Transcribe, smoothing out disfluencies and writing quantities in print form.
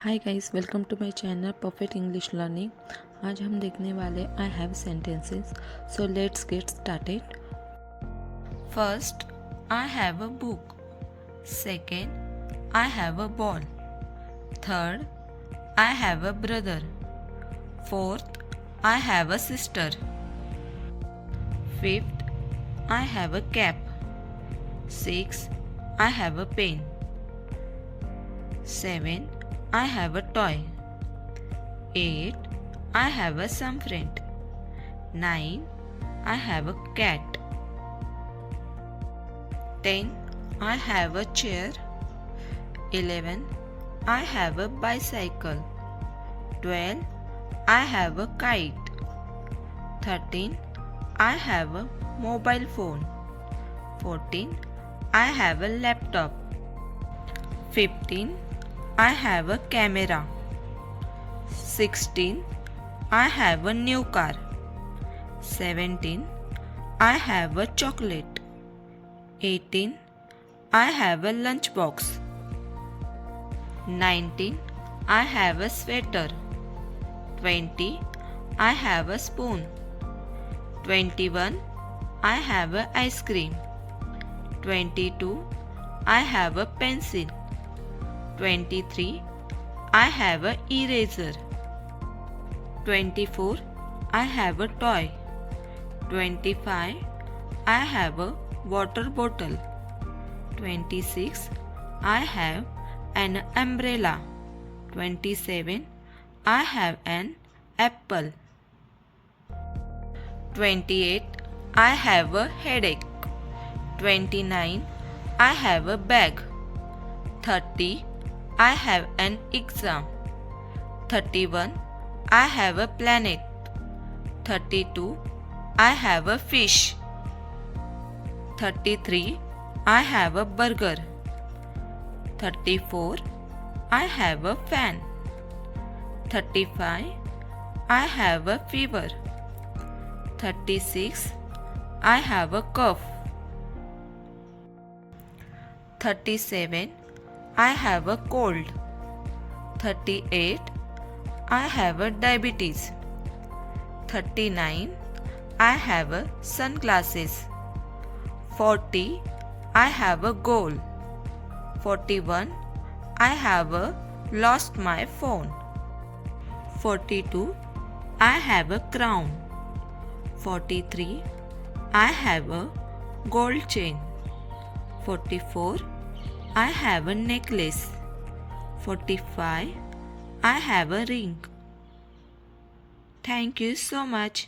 Hi guys, welcome to my channel perfect English learning. आज हम देखने वाले I have sentences. So let's get started. First, I have a book. Second, I have a ball. Third, I have a brother. Fourth, I have a sister. Fifth, I have a cap. Six, I have a pen. Seven, I have a toy. 8. I have a some friend. 9. I have a cat. 10. I have a chair. 11. I have a bicycle. 12. I have a kite. 13. I have a mobile phone. 14. I have a laptop. 15. I have a camera. 16. I have a new car. 17. I have a chocolate. 18. I have a lunchbox. 19. I have a sweater. 20. I have a spoon. 21. I have a ice cream. 22. I have a pencil. 23. I have a eraser. 24. I have a toy. 25. I have a water bottle. 26. I have an umbrella. 27. I have an apple. 28. I have a headache. 29. I have a bag. 30. I have an exam. 31. I have a planet. 32. I have a fish. 33. I have a burger. 34. I have a fan. 35. I have a fever. 36. I have a cough. 37. I have a cold. 38. I have a diabetes. 39. I have a sunglasses. 40. I have a goal. 41. I have a lost my phone. 42. I have a crown. 43. I have a gold chain. 44. I have a necklace. 45. I have a ring. Thank you so much.